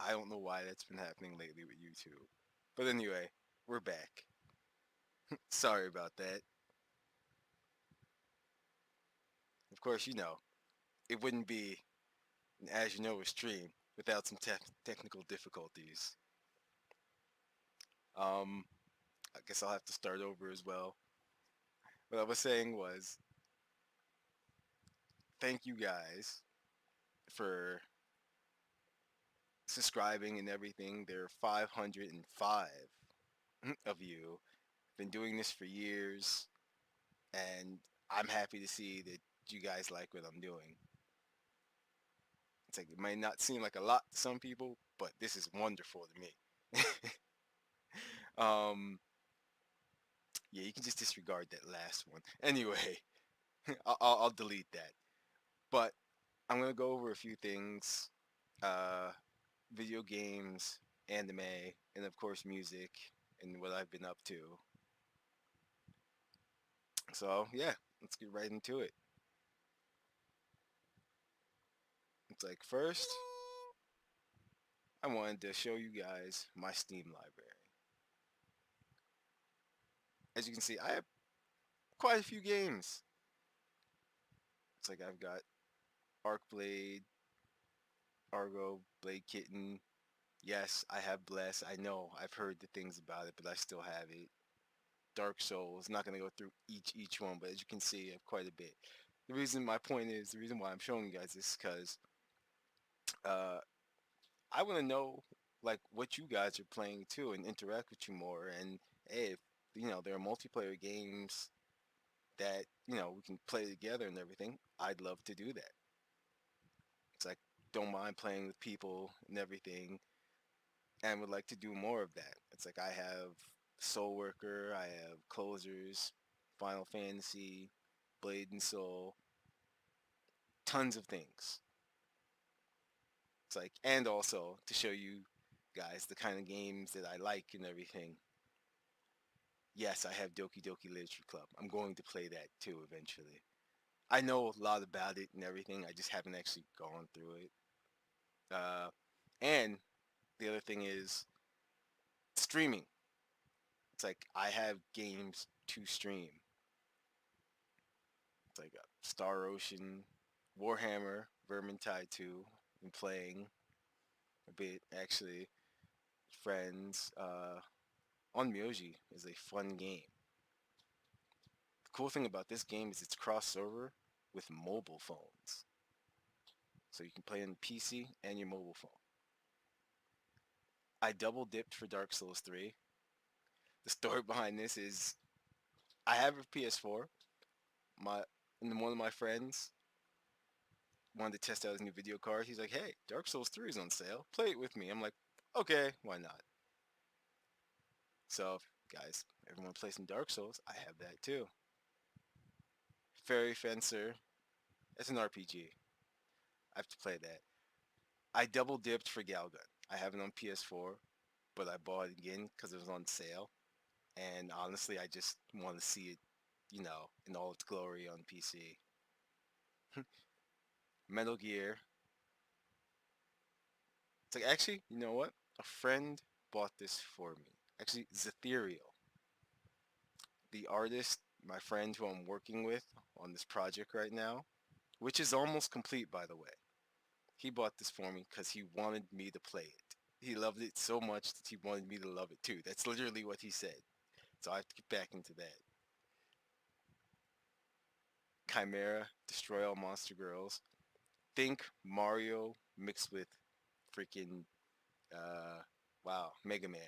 I don't know why that's been happening lately with YouTube. But anyway, we're back. Sorry about that. Of course, it wouldn't be, as you know, a stream without some technical difficulties. Um, I guess I'll have to start over as well. What I was saying was, thank you guys for subscribing and everything. There are 505 of you. Been doing this for years, and I'm happy to see that you guys like what I'm doing. It's like it might not seem like a lot to some people, but this is wonderful to me. um, yeah, you can just disregard that last one. Anyway, I'll delete that. But I'm gonna go over a few things: uh, video games, anime, and of course music, and what I've been up to. So yeah, let's get right into it. It's like first, I wanted to show you guys my Steam library. As you can see, I have quite a few games. It's like I've got Arc Blade, Argo, Blade Kitten. Yes, I have Bless. I know I've heard the things about it, but I still have it. Dark Souls. Not gonna go through each one, but as you can see, I have quite a bit. My point is, the reason why I'm showing you guys this because uh, I want to know like what you guys are playing too, and interact with you more. And hey, if there are multiplayer games that we can play together and everything, I'd love to do that. It's like don't mind playing with people and everything, and would like to do more of that. It's like I have Soul Worker, I have Closers, Final Fantasy, Blade and Soul, tons of things. It's like, and also to show you guys the kind of games that I like and everything. Yes, I have Doki Doki Literature Club. I'm going to play that too eventually. I know a lot about it and everything. I just haven't actually gone through it. And the other thing is streaming. It's like I have games to stream. It's like Star Ocean, Warhammer, Vermintide 2. I'm playing a bit actually. Friends. On Myoji is a fun game. The cool thing about this game is it's crossover with mobile phones. So you can play on PC and your mobile phone. I double dipped for Dark Souls 3. The story behind this is I have a PS4. My and one of my friends wanted to test out his new video card. He's like, "Hey, Dark Souls 3 is on sale. Play it with me." I'm like, "Okay, why not?" So, guys, everyone plays some Dark Souls. I have that too. Fairy Fencer. It's an RPG. I have to play that. I double dipped for Galgun. I have it on PS4, but I bought it again because it was on sale. And honestly, I just want to see it, in all its glory on PC. Metal Gear. It's like, actually, you know what? A friend bought this for me. Actually, Zethereal. The artist, my friend who I'm working with on this project right now, which is almost complete, by the way. He bought this for me because he wanted me to play it. He loved it so much that he wanted me to love it too. That's literally what he said. So I have to get back into that. Chimera, Destroy All Monster Girls. Think Mario mixed with freaking, uh, wow, Mega Man.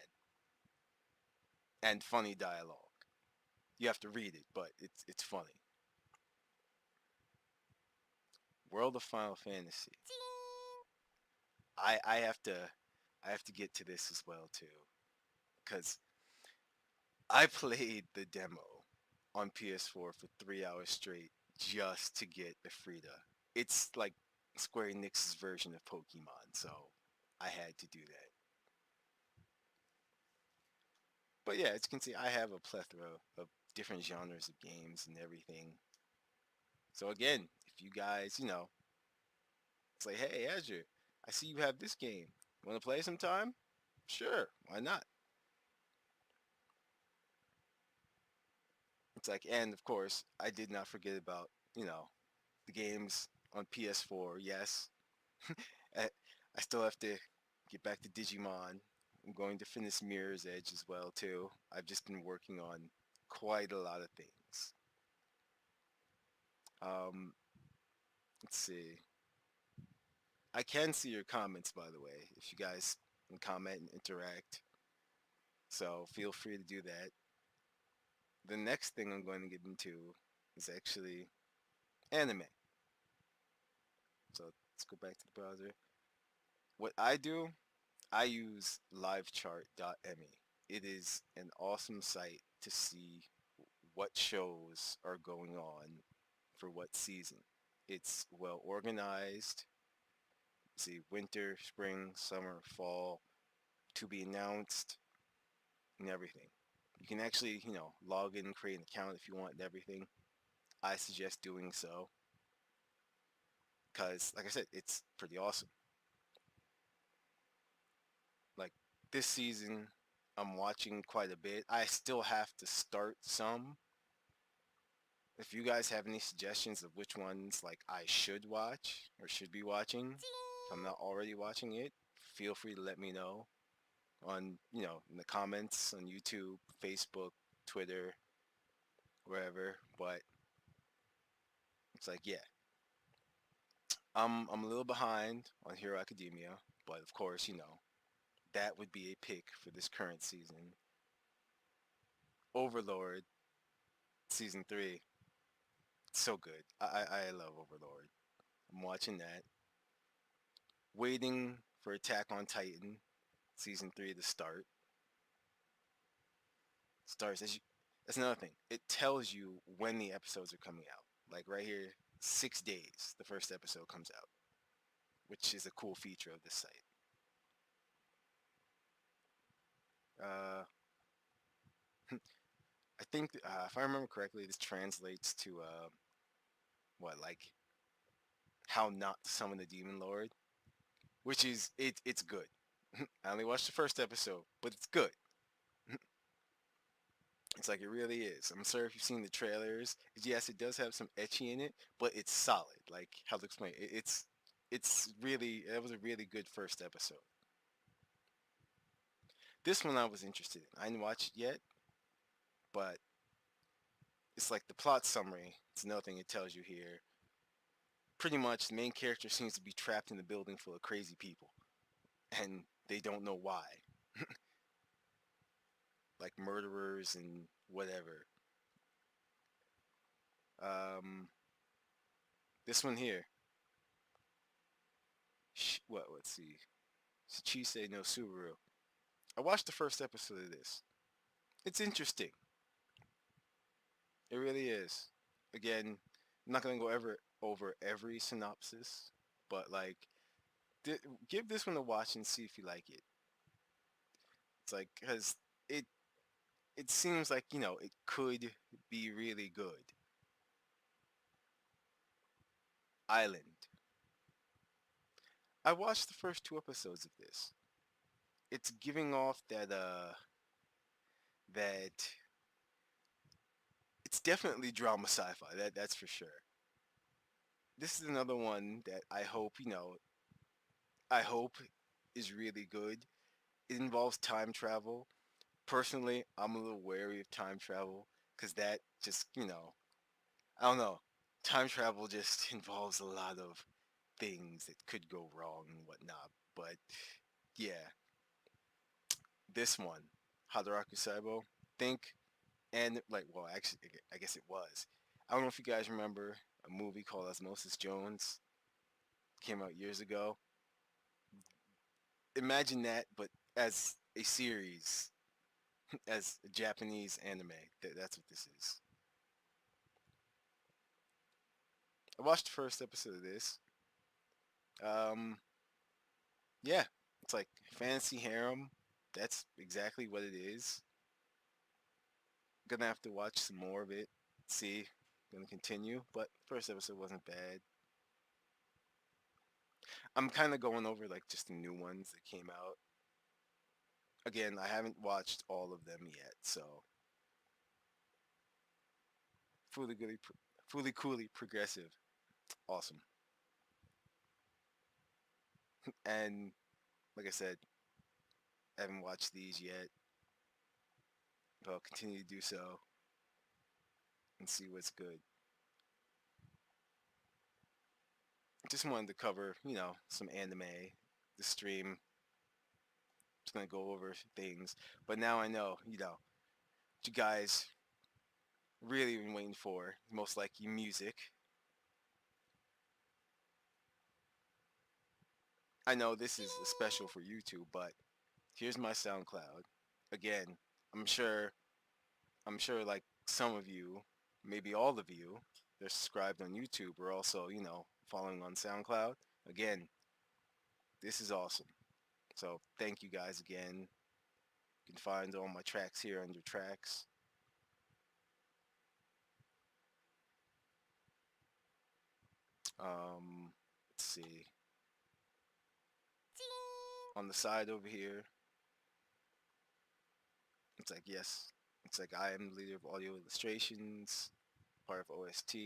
And funny dialogue. You have to read it, but it's funny. World of Final Fantasy. I have to get to this as well too, because I played the demo on PS4 for 3 hours straight just to get the Frida. It's like Square Enix's version of Pokemon, so I had to do that. But yeah, as you can see, I have a plethora of different genres of games and everything. So again, if you guys, it's like, hey, Azure, I see you have this game. Want to play sometime? Sure, why not? It's like, and of course, I did not forget about, the games on PS4. Yes, I, I still have to get back to Digimon. I'm going to finish Mirror's Edge as well too. I've just been working on quite a lot of things. Um, let's see. I can see your comments, by the way, if you guys can comment and interact. So feel free to do that. The next thing I'm going to get into is actually anime. So let's go back to the browser. What I do, I use livechart.me. It is an awesome site to see what shows are going on for what season. It's well organized. See, winter, spring, summer, fall, to be announced, and everything. You can actually, log in and create an account if you want and everything. I suggest doing so because, like I said, it's pretty awesome. Like this season, I'm watching quite a bit. I still have to start some. If you guys have any suggestions of which ones like I should watch or should be watching, if I'm not already watching it, feel free to let me know on, in the comments on YouTube, Facebook, Twitter, wherever. But it's like, yeah, I'm a little behind on Hero Academia, but of course, that would be a pick for this current season. Overlord season 3, so good. I love Overlord. I'm watching that. Waiting for Attack on Titan season 3 to start. Starts as you, that's another thing. It tells you when the episodes are coming out. Like right here, 6 days the first episode comes out, which is a cool feature of this site. Uh, I think if I remember correctly, this translates to what like how not to summon the demon lord, which is it's good. I only watched the first episode, but it's good. It's like it really is. I'm sorry if you've seen the trailers. Yes, it does have some etchy in it, but it's solid. Like how to explain it. It's really it was a really good first episode. This one I was interested in. I didn't watch it yet, but it's like the plot summary. It's another thing it tells you here. Pretty much, the main character seems to be trapped in a building full of crazy people, and they don't know why. Like murderers and whatever. Um, this one here. Let's see. Shichise no Subaru. I watched the first episode of this. It's interesting. It really is. Again, I'm not gonna go over every synopsis, but like, give this one a watch and see if you like it. It's like because it it seems like it could be really good. Island. I watched the first 2 episodes of this. It's giving off that it's definitely drama sci-fi. That's for sure. This is another one that I hope is really good. It involves time travel. Personally, I'm a little wary of time travel because that just, I don't know. Time travel just involves a lot of things that could go wrong and whatnot. But yeah, this one, Hadaraku Saibo, think and like, well, actually, I guess it was. I don't know if you guys remember a movie called Osmosis Jones. Came out years ago. Imagine that, but as a series, as a Japanese anime. That's what this is. I watched the first episode of this. Um, yeah, it's like fantasy harem. That's exactly what it is. Gonna have to watch some more of it. See, gonna continue. But first episode wasn't bad. I'm kind of going over like just the new ones that came out. Again, I haven't watched all of them yet, so fully goody, fully coolly progressive, awesome. And like I said, I haven't watched these yet, but I'll continue to do so and see what's good. Just wanted to cover, some anime. The stream, just gonna go over things, but now I know, what you guys really been waiting for, most likely music. I know this is a special for YouTube, but here's my SoundCloud. Again, I'm sure I'm sure like some of you, maybe all of you, they're subscribed on YouTube or also, following on SoundCloud. Again, this is awesome. So thank you guys again. You can find all my tracks here under tracks. Let's see. On the side over here, it's like, yes, it's like I am the leader of audio illustrations, part of OST,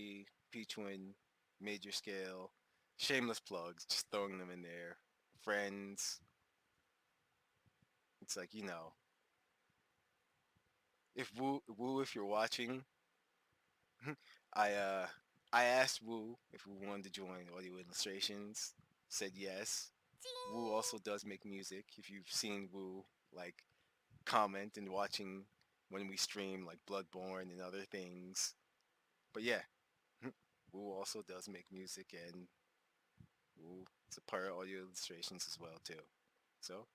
P-Twin, major scale, shameless plugs, just throwing them in there. Friends. It's like, if Woo, if you're watching, I uh I asked Woo if we wanted to join audio illustrations. Said yes. Woo also does make music. If you've seen Woo like comment and watching when we stream like Bloodborne and other things. But yeah, Woo also does make music and Woo is a part of audio illustrations as well too. So,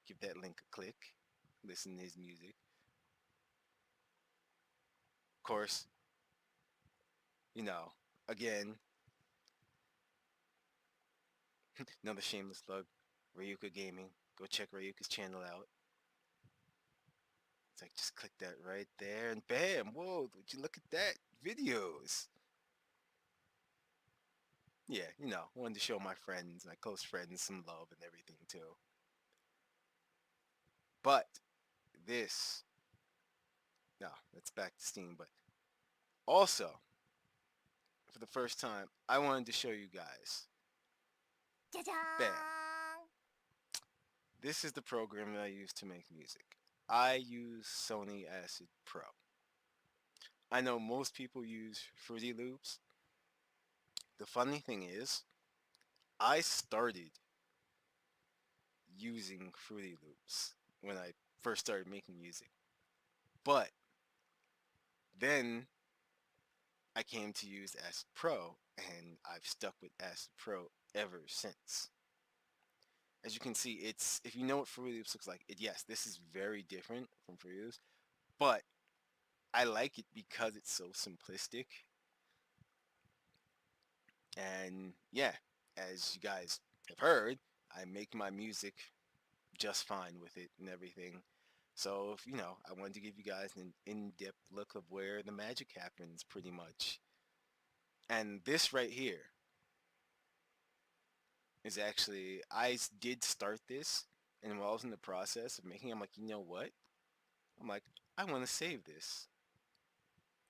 give that link a click, listen to his music. Of course, you know, again, another shameless plug, Ryuka Gaming. Go check Ryuka's channel out. It's like just click that right there and bam, whoa, would you look at that? Videos. Yeah, wanted to show my friends, my close friends, some love and everything too. But this, no, that's back to Steam. But also, for the first time, I wanted to show you guys. Bam. This is the program that I use to make music. I use Sony Acid Pro. I know most people use Fruity Loops. The funny thing is, I started using Fruity Loops when I first started making music. But then I came to use Acid Pro, and I've stuck with Acid Pro ever since. As you can see, it's if you know what Fruity Loops looks like, yes, this is very different from Fruity Loops, but I like it because it's so simplistic. And yeah, as you guys have heard, I make my music just fine with it and everything. So, if, I wanted to give you guys an in-depth look of where the magic happens pretty much. And this right here is actually, did start this, and while I was in the process of making, I'm like, you know what? I'm like, I want to save this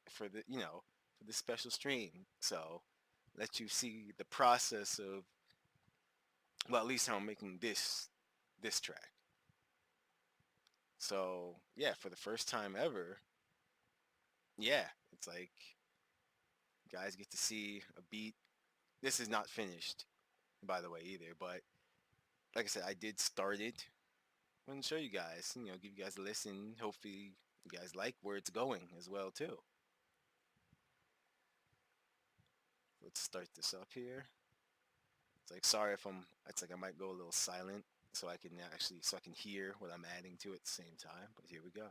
for for the special stream. So, let you see the process of, well, at least how I'm making this track. So, yeah, for the first time ever, yeah, it's like guys get to see a beat. This is not finished, by the way, either, but like I said, I did start it. I'm going to show you guys, give you guys a listen. Hopefully you guys like where it's going as well, too. Let's start this up here. It's like, sorry if it's like I might go a little silent so I can hear what I'm adding to it at the same time, but here we go.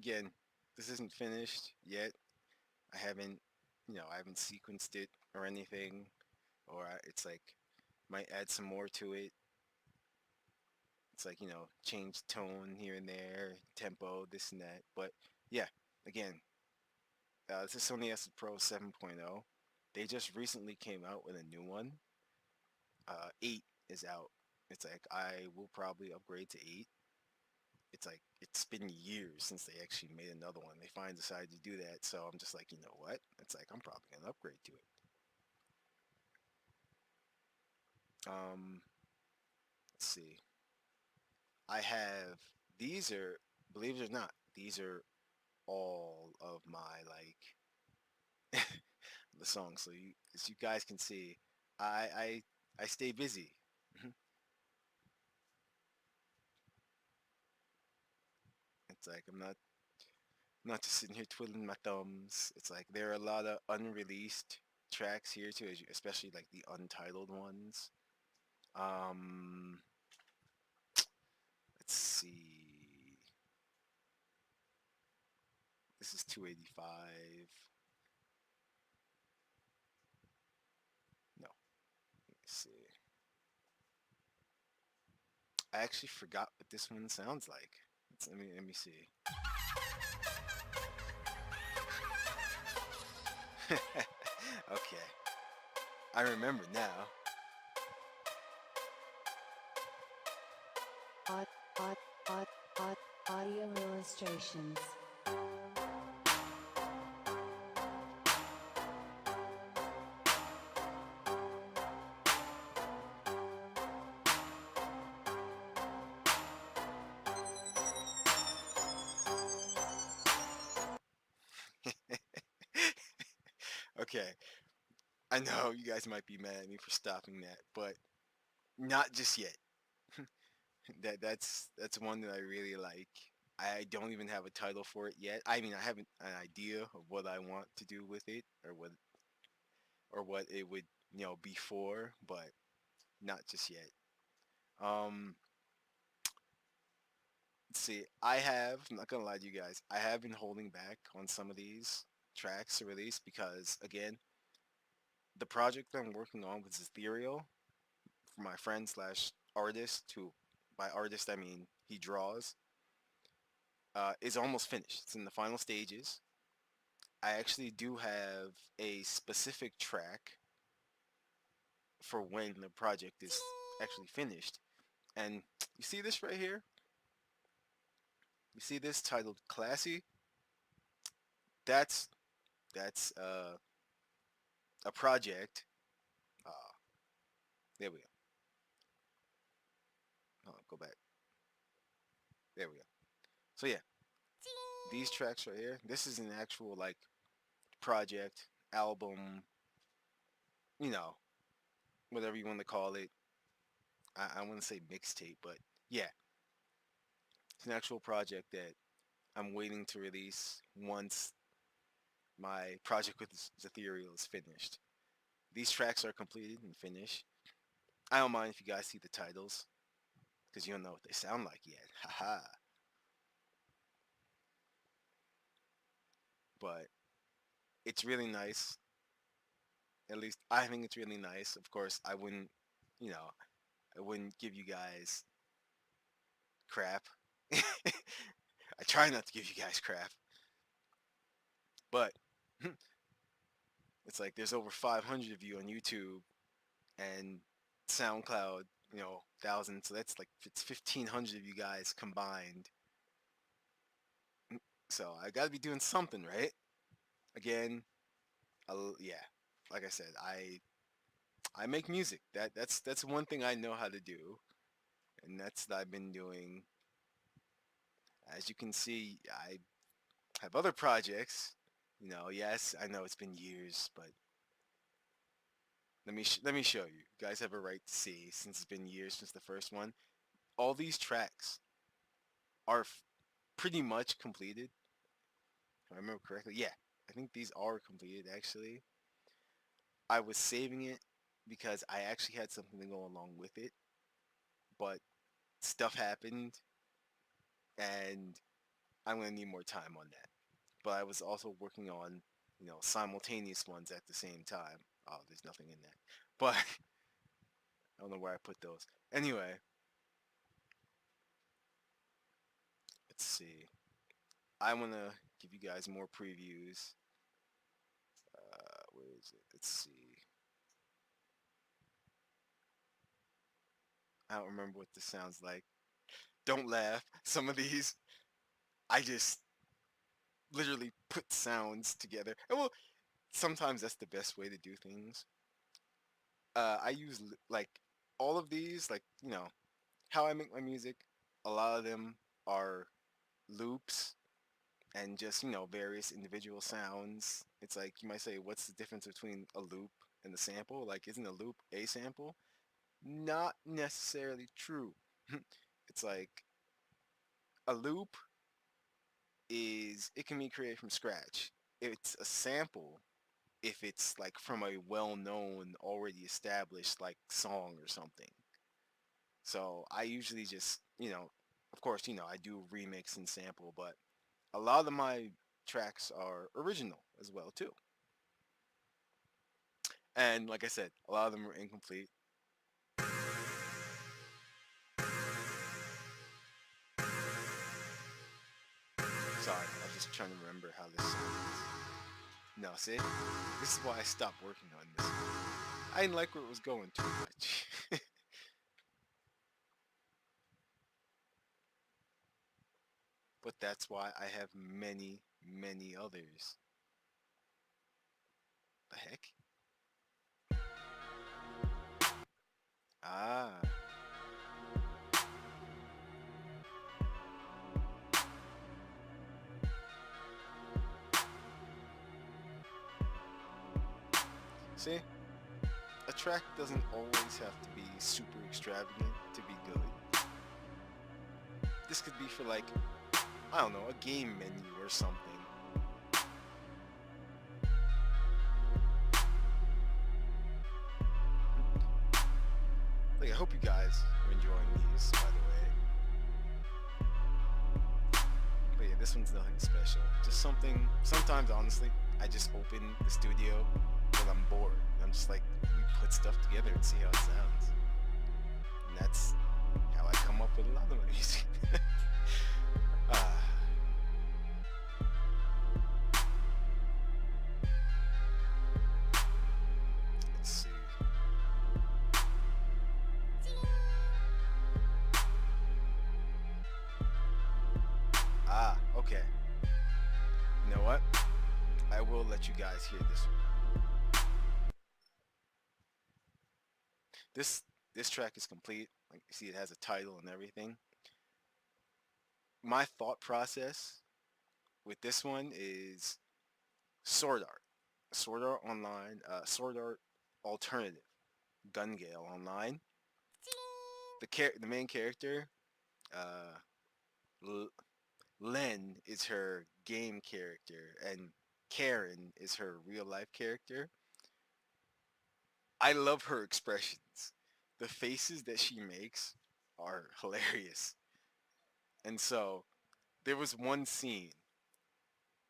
again, this isn't finished yet. I haven't, I haven't sequenced it or anything, or it's like might add some more to it. It's like, change tone here and there, tempo, this and that. But yeah, again, this is Sony Acid Pro 7.0. They just recently came out with a new one. 8 is out. It's like I will probably upgrade to 8. It's like it's been years since they actually made another one. They finally decided to do that, so I'm just like, you know what? It's like I'm probably gonna upgrade to it. Let's see. I have these are believe it or not, these are all of my the songs. So you as you guys can see, I I I stay busy. It's like I'm not just sitting here twiddling my thumbs. It's like there are a lot of unreleased tracks here too, especially like the untitled ones. Um, let's see. This is 285. No, let's see. I actually forgot what this one sounds like. Let me see. Okay, I remember now. Aud, aud, aud, aud, audio illustrations. Okay, I know you guys might be mad at me for stopping that, but not just yet. That's one that I really like. I don't even have a title for it yet. I mean, I have an idea of what I want to do with it, or what it would be for, but not just yet. Um, let's see. I'm not gonna lie to you guys. I have been holding back on some of these tracks to release because, again, the project that I'm working on was ethereal for my friend slash artist, who by artist I mean he draws, is almost finished. It's in the final stages. I actually do have a specific track for when the project is actually finished. And you see this right here? You see this titled Classy? That's that's a project. Uh, there we go. Go back. There we go. So yeah, these tracks right here. This is an actual like project, album, you know, whatever you want to call it. I want to say mixtape, but yeah, it's an actual project that I'm waiting to release once my project with Ethereal is finished. These tracks are completed and finished. I don't mind if you guys see the titles, because you don't know what they sound like yet. Haha. But it's really nice. At least I think it's really nice. Of course, you know, I wouldn't give you guys crap. I try not to give you guys crap, but it's like there's over 500 of you on YouTube and SoundCloud, 1,000. So that's like it's 1,500 of you guys combined. So I got to be doing something, right? Again, yeah. Like I said, I make music. That's one thing I know how to do, and that's what I've been doing. As you can see, I have other projects. Yes, I know it's been years, but let me show you. You guys have a right to see since it's been years since the first one. All these tracks are pretty much completed. If I remember correctly, yeah, I think these are completed actually. I was saving it because I actually had something to go along with it, but stuff happened and I'm gonna need more time on that. But I was also working on, simultaneous ones at the same time. Oh, there's nothing in that. But I don't know where I put those. Anyway, let's see. I wanna give you guys more previews. Where is it? Let's see. I don't remember what this sounds like. Don't laugh. Some of these, I just literally put sounds together. And well, sometimes that's the best way to do things. I use like all of these, like, how I make my music. A lot of them are loops and just, various individual sounds. It's like you might say, what's the difference between a loop and a sample? Like, isn't a loop a sample? Not necessarily true. It's like a loop it can be created from scratch. It's a sample if it's like from a well-known, already established like song or something. So I usually just, of course, I do remix and sample, but a lot of my tracks are original as well too. And like I said, a lot of them are incomplete. Sorry, I was just trying to remember how this sounds. No, see? This is why I stopped working on this. I didn't like where it was going too much. But that's why I have many, many others. The heck? Ah. See? A track doesn't always have to be super extravagant to be good. This could be for like, I don't know, a game menu or something. Like, I hope you guys are enjoying these, by the way. But yeah, this one's nothing special. Just something, sometimes honestly, I just open the studio when I'm bored. I'm just like, we put stuff together and see how it sounds. And that's how I come up with a lot of my music. Let's see. Okay. You know what? I will let you guys hear this one. This track is complete. Like you see, it has a title and everything. My thought process with this one is Sword Art. Sword Art Online, Sword Art Alternative, Gun Gale Online. The main character, uh, Len is her game character, and Karen is her real life character. I love her expressions. The faces that she makes are hilarious. And so there was one scene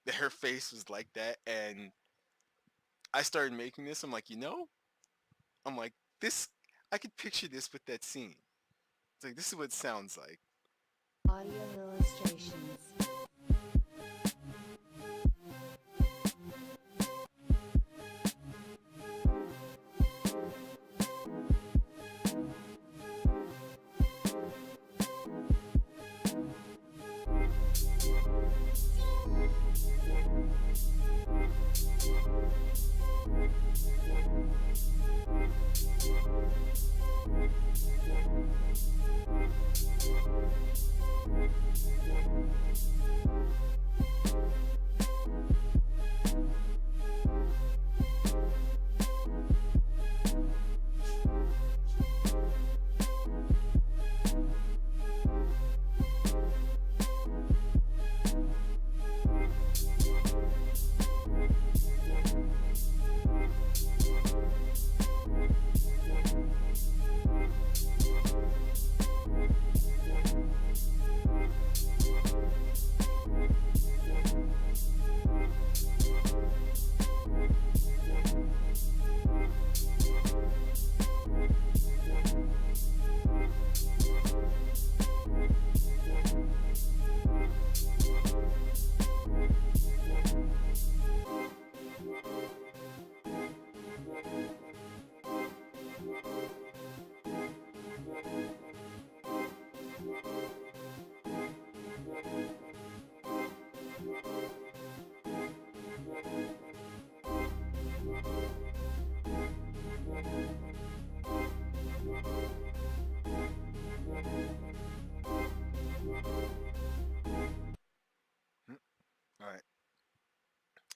that her face was like that, and I started making this. I'm like, I'm like, this, I could picture this with that scene. It's like, this is what it sounds like. Audio illustrations.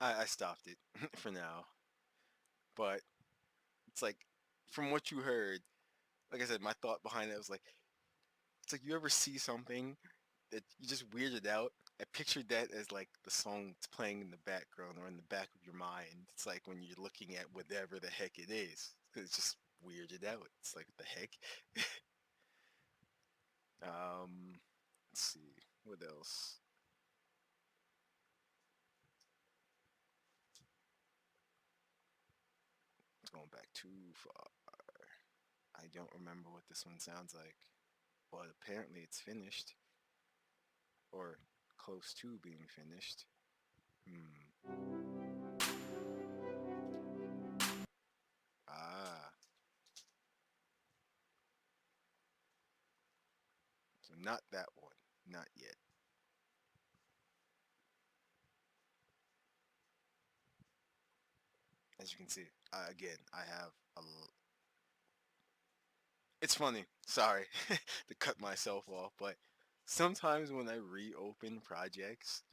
I stopped it for now. But it's like, from what you heard, like I said, my thought behind it was like, it's like you ever see something that you just weirded out. I pictured that as like the song that's playing in the background or in the back of your mind. It's like when you're looking at whatever the heck it is. 'Cause it's just weirded out. It's like, what the heck? Let's see. What else? It's going back too far. I don't remember what this one sounds like. But apparently it's finished. Or close to being finished. Hmm. Ah. So not that one. Not yet. As you can see, again, I have it's funny. Sorry to cut myself off, but sometimes when I reopen projects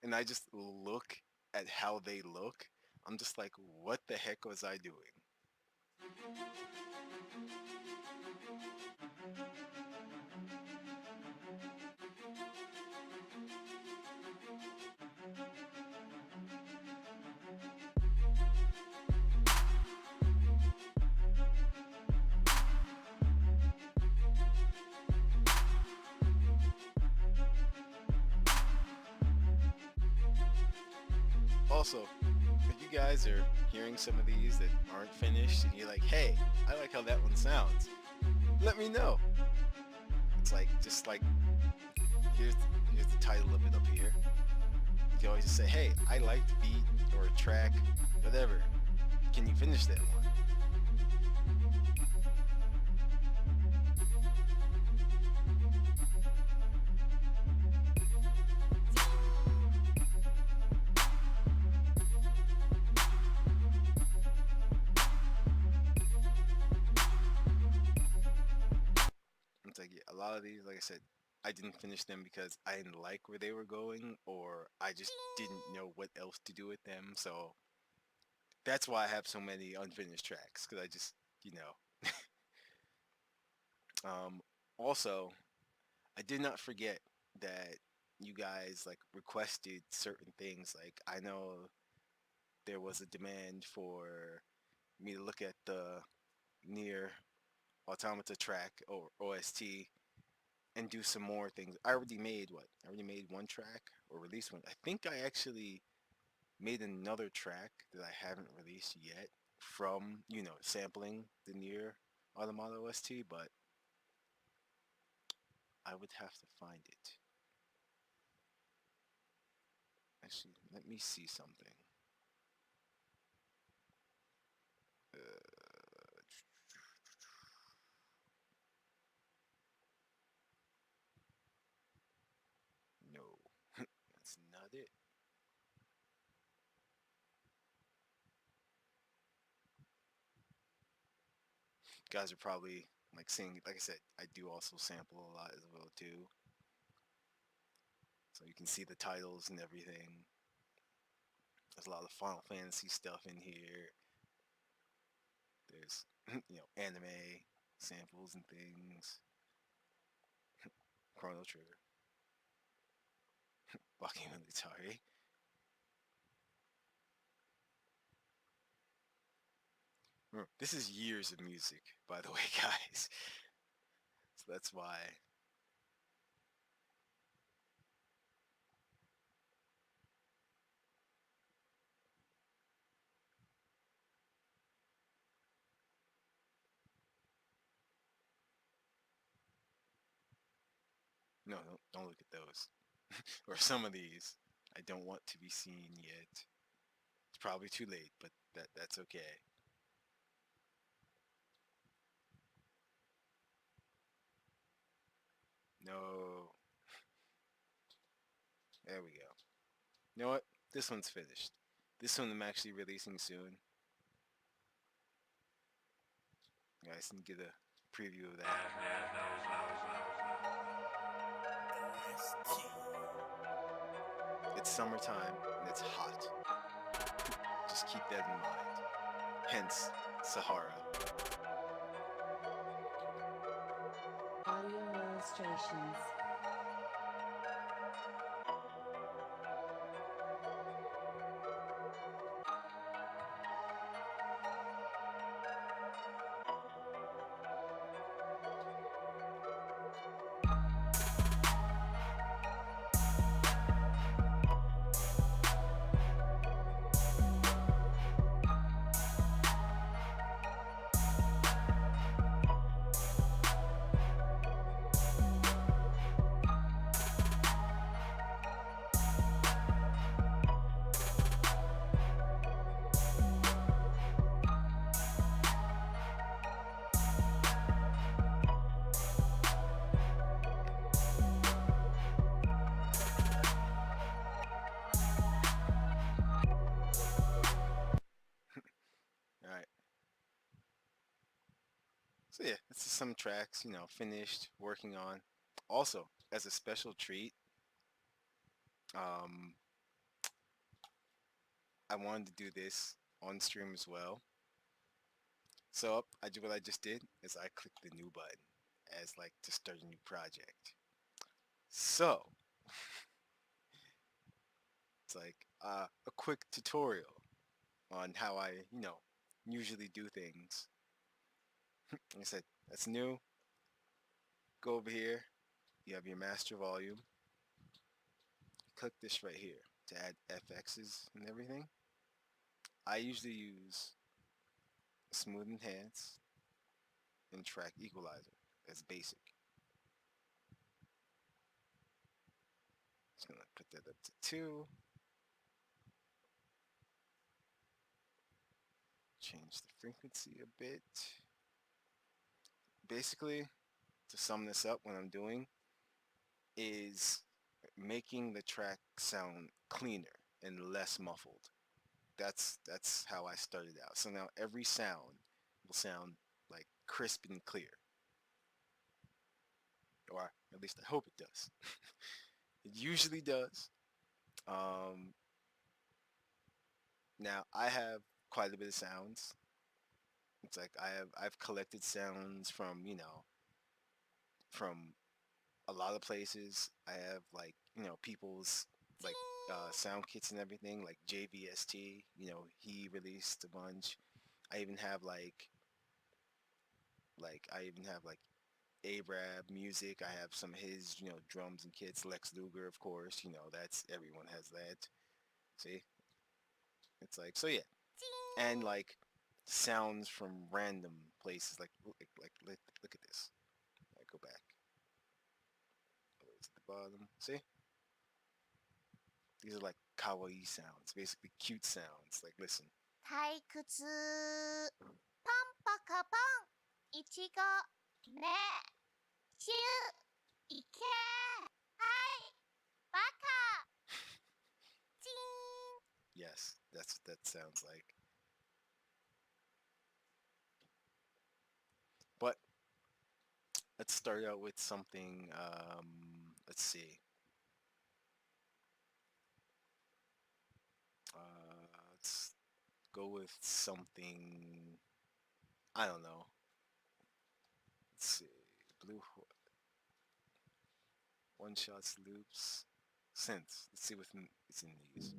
and I just look at how they look, I'm just like, what the heck was I doing? Also, if you guys are hearing some of these that aren't finished and you're like, hey, I like how that one sounds, let me know. It's like, just like, here's, here's the title of it up here. You can always just say, hey, I like the beat or a track, whatever. Can you finish that one? It's like, yeah, a lot of these, like I said, I didn't finish them because I didn't like where they were going, or I just didn't know what else to do with them. So that's why I have so many unfinished tracks, because I just, you know. Um, Also, I did not forget that you guys like requested certain things. Like, I know there was a demand for me to look at the near Automata track or OST and do some more things. I already made what? I already made one track or released one. I think I actually made another track that I haven't released yet from, sampling the near Automata OST, but I would have to find it. Actually, let me see something. Uh, no, that's not it. You guys are probably like seeing, like I said, I do also sample a lot as well too. So you can see the titles and everything. There's a lot of Final Fantasy stuff in here. There's, anime samples and things. Chrono Trigger, Walking Military. Remember, this is years of music, by the way, guys. So that's why. No, don't look at those. Or some of these. I don't want to be seen yet. It's probably too late, but that's okay. No. There we go. You know what? This one's finished. This one I'm actually releasing soon. You guys can get a preview of that. It's summertime and it's hot. just keep that in mind. Hence, Sahara. Audio illustrations. All right. So yeah, this is some tracks, finished working on. Also, as a special treat, um, I wanted to do this on stream as well. So what I just did is I clicked the new button as like to start a new project. So it's like a quick tutorial on how I, usually do things. Like I said, that's new. Go over here. You have your master volume. Click this right here to add FXs and everything. I usually use Smooth Enhance and Track Equalizer as basic. Just gonna put that up to 2. Change the frequency a bit. Basically, to sum this up, what I'm doing is making the track sound cleaner and less muffled. That's how I started out. So now every sound will sound like crisp and clear, or at least I hope it does. It usually does. Um, Now I have quite a bit of sounds. It's like I've collected sounds from from a lot of places. I have like people's like sound kits and everything, like JVST. He released a bunch. I even have like Arab music. I have some of his drums and kits. Lex Luger, of course. That's everyone has that. See, it's like so yeah, and like sounds from random places. Look at this. I go back all the way to the bottom. See, these are like kawaii sounds, basically cute sounds. Like listen. 退屈パンパカパンいちごねシュいけはいバカチン Yes, that's what that sounds like. But let's start out with something. Let's see. Let's go with something. I don't know. Let's see. Blue one shots loops synths. Let's see what's in these.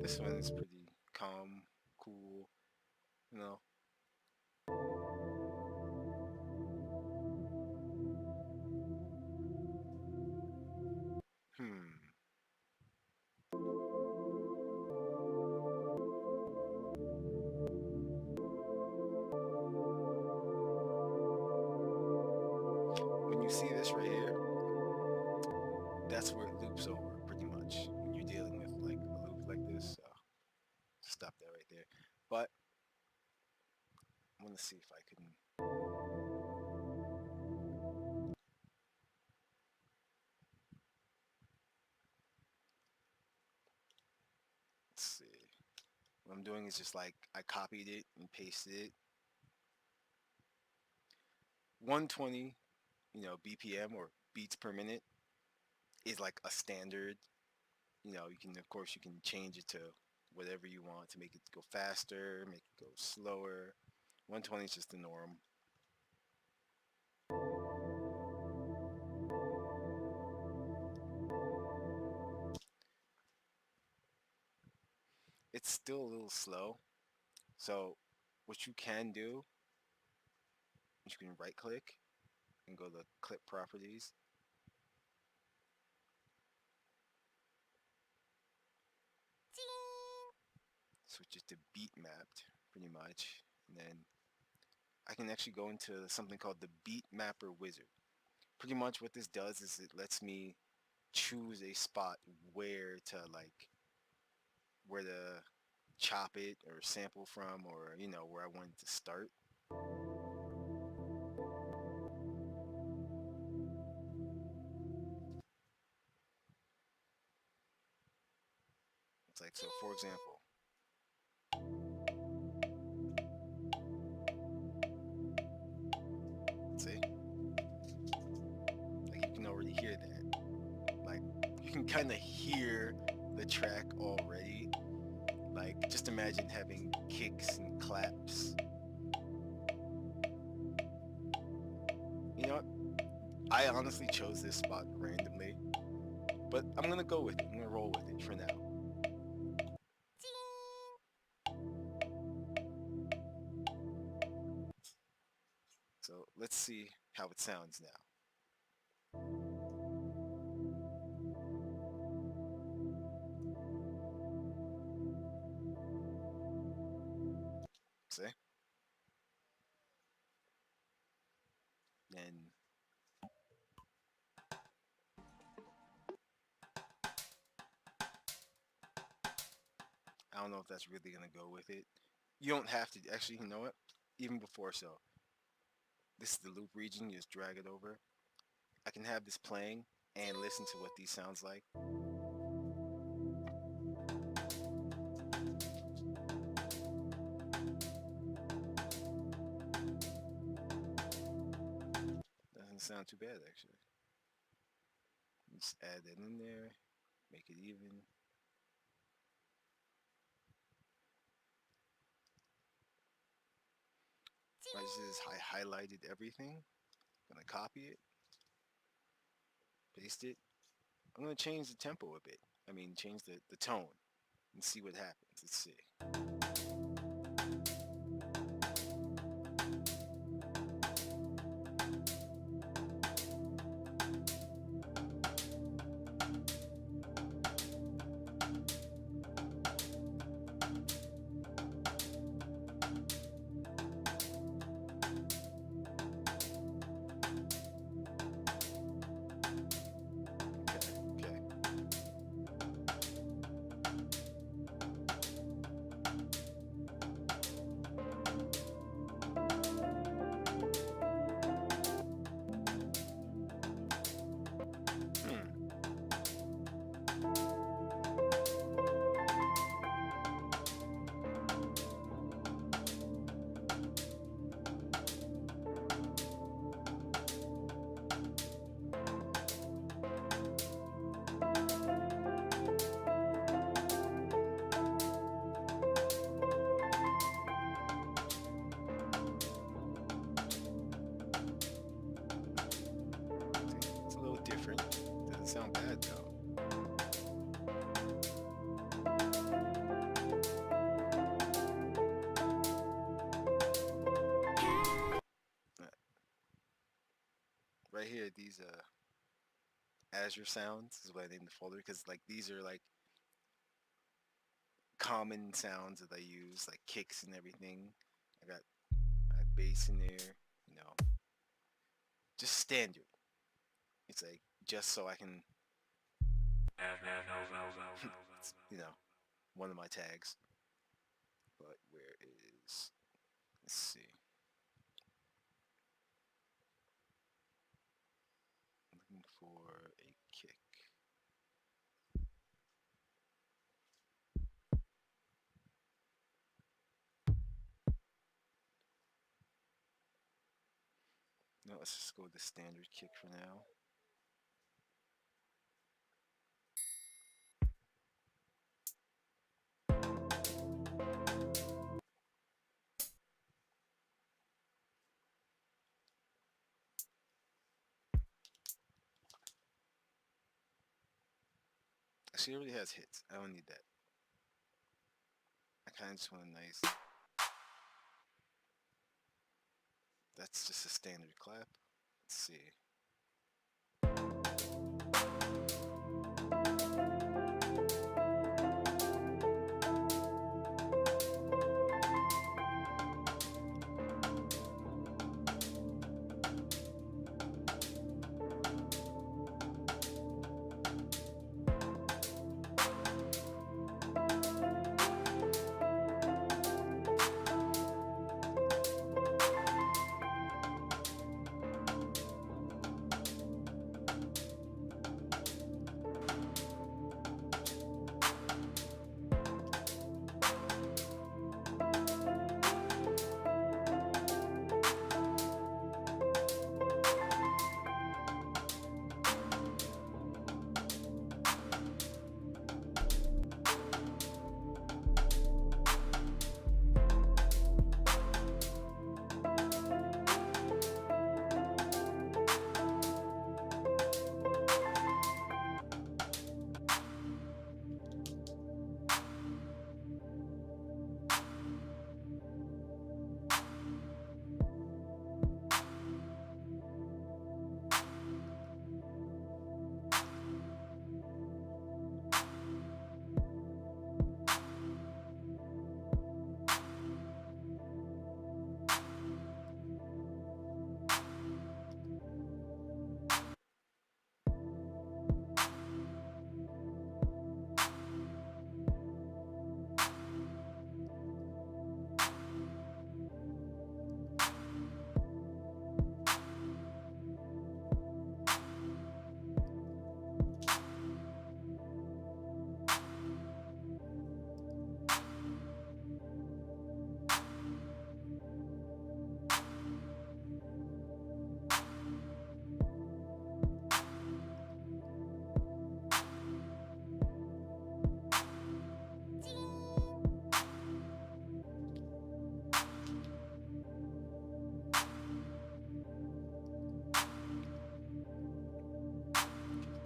This one is pretty calm, cool, you know. Hmm. you see this right here, that's where it loops over pretty much when you're dealing with like a loop like this. So stop that right there. But I want to see if I can. Let's see. What I'm doing is just like I copied it and pasted it. 120, BPM or beats per minute is like a standard. You can, of course, you can change it to whatever you want to make it go faster, make it go slower. 120 is just the norm. It's still a little slow. So what you can do is you can right click and go to clip properties. Switch it to beat mapped pretty much. And then I can actually go into something called the beat mapper wizard. Pretty much what this does is it lets me choose a spot where to chop it or sample from, or where I want it to start. It's like, so for example, see, like you can already hear that. Like you can kind of hear the track already. Like just imagine having kicks and claps. You know what? I honestly chose this spot randomly, but I'm gonna go with it. I'm gonna roll with it for now. So let's see how it sounds now. See? And I don't know if that's really gonna go with it. You don't have to. Actually, you know what? Even before, so this is the loop region. You just drag it over. I can have this playing and listen to what these sounds like. Doesn't sound too bad actually. Just add that in there, make it even. I just highlighted everything. I'm gonna copy it, paste it. I'm gonna change the tempo a bit. I mean, change the tone and see what happens. Let's see. Okay, okay. Hmm. It's a little different. Doesn't sound bad though. Right here, these Azure sounds is what I named the folder, because like these are like common sounds that I use, like kicks and everything. I got bass in there, just standard. It's like just so I can, you know, one of my tags. But where is? Let's see. Looking for a kick. No, let's just go with the standard kick for now. She already has hits. I don't need that. I kind of just want a nice. That's just a standard clap. Let's see.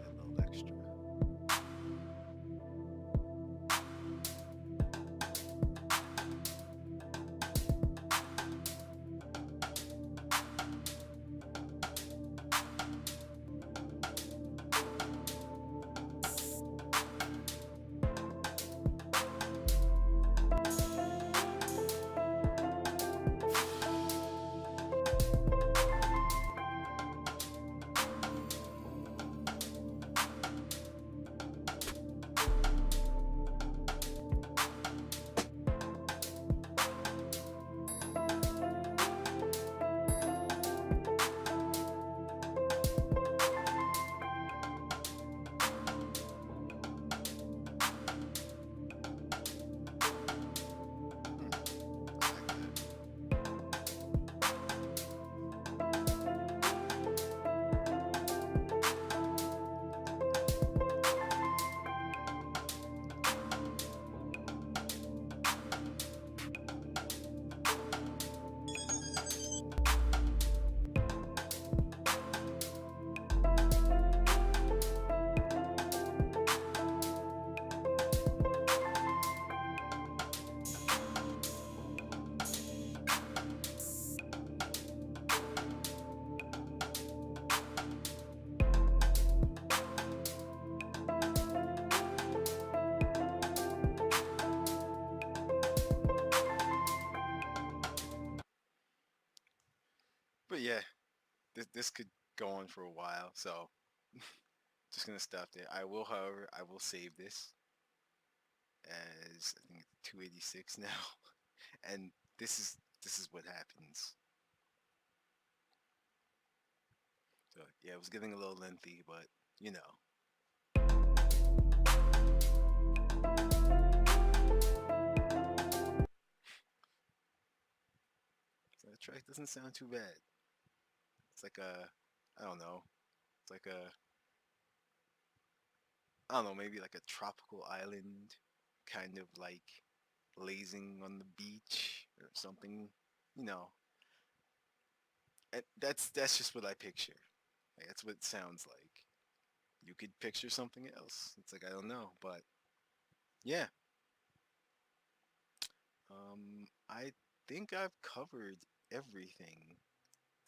That little extra. I like that. But yeah, this could go on for a while. So Just gonna stop there. I will, however, I will save this as I think it's 286 now, and this is what happens. So yeah, it was getting a little lengthy, but you know, so the track doesn't sound too bad. It's like I don't know, it's like I don't know, maybe like a tropical island, kind of like lazing on the beach or something. You know, that's just what I picture. Like, that's what it sounds like. You could picture something else. It's like I don't know, but yeah. I think I've covered everything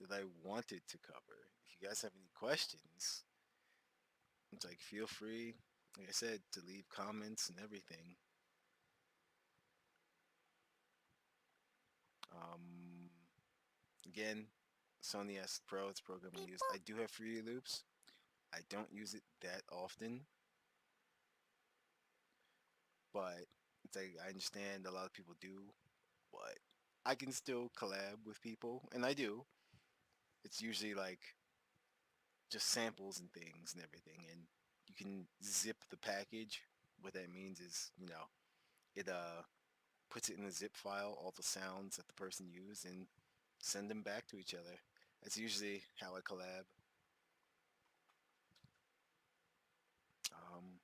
that I wanted to cover. If you guys have any questions, it's like feel free, like I said, to leave comments and everything. Um, Again, Sony S Pro, it's a program I use. I do have Fruity Loops. I don't use it that often, but it's like I understand a lot of people do, but I can still collab with people, and I do. It's usually like just samples and things and everything, and you can zip the package. What that means is, it puts it in a zip file, all the sounds that the person used, and send them back to each other. That's usually how I collab. Um,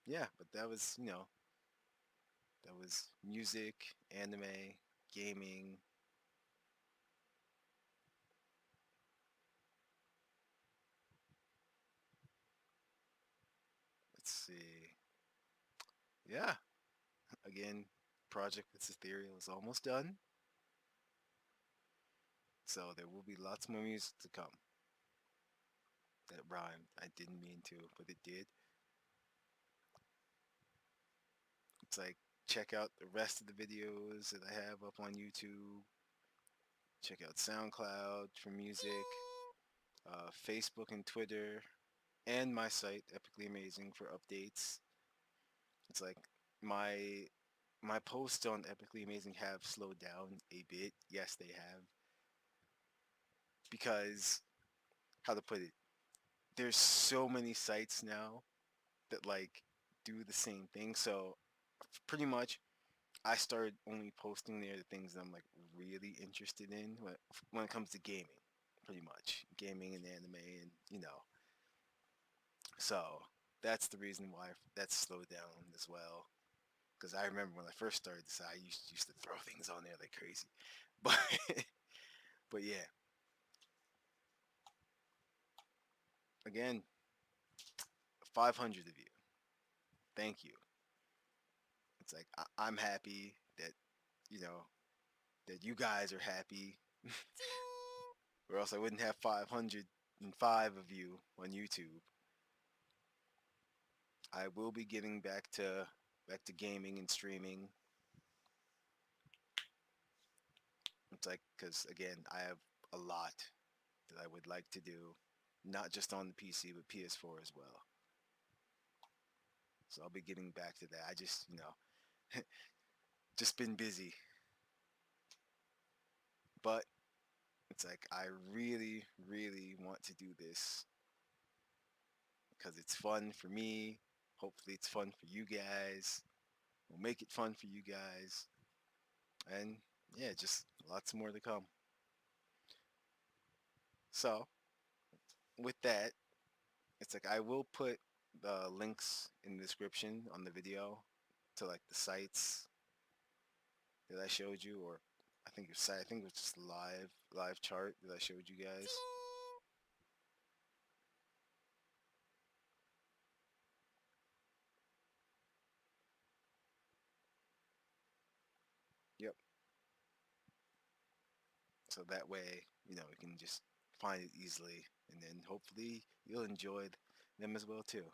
yeah, but that was music, anime, gaming. Let's see. Yeah, again, project with Ethereal is almost done, so there will be lots more music to come. That rhymed. I didn't mean to, but it did. It's like check out the rest of the videos that I have up on YouTube. Check out SoundCloud for music, Facebook and Twitter, and my site Epically Amazing for updates. It's like my my posts on Epically Amazing have slowed down a bit. Yes, they have, because how to put it, there's so many sites now that like do the same thing. So pretty much I started only posting there the things that I'm like really interested in when it comes to gaming, pretty much gaming and anime, and so that's the reason why that's slowed down as well. Because I remember when I first started this, I used to throw things on there like crazy, but but yeah, again, 500 of you, thank you. It's like I'm happy that you know that you guys are happy, or else I wouldn't have 505 of you on YouTube. I will be getting back to gaming and streaming. It's like because again, I have a lot that I would like to do, not just on the PC but PS4 as well. So I'll be getting back to that. I just just been busy, but it's like I really, really want to do this because it's fun for me. Hopefully, it's fun for you guys. We'll make it fun for you guys, and yeah, just lots more to come. So with that, it's like I will put the links in the description on the video to like the sites that I showed you, or I think it was just live chart that I showed you guys. Yep. So that way, you can just find it easily, and then hopefully you'll enjoy them as well too.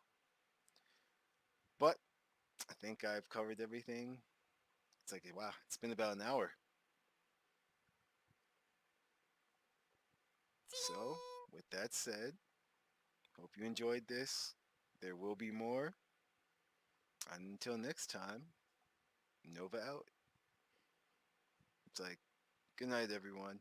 But I think I've covered everything. It's like wow, it's been about an hour. So with that said, Hope you enjoyed this. There will be more. Until next time, Nova out. It's like, good night, everyone.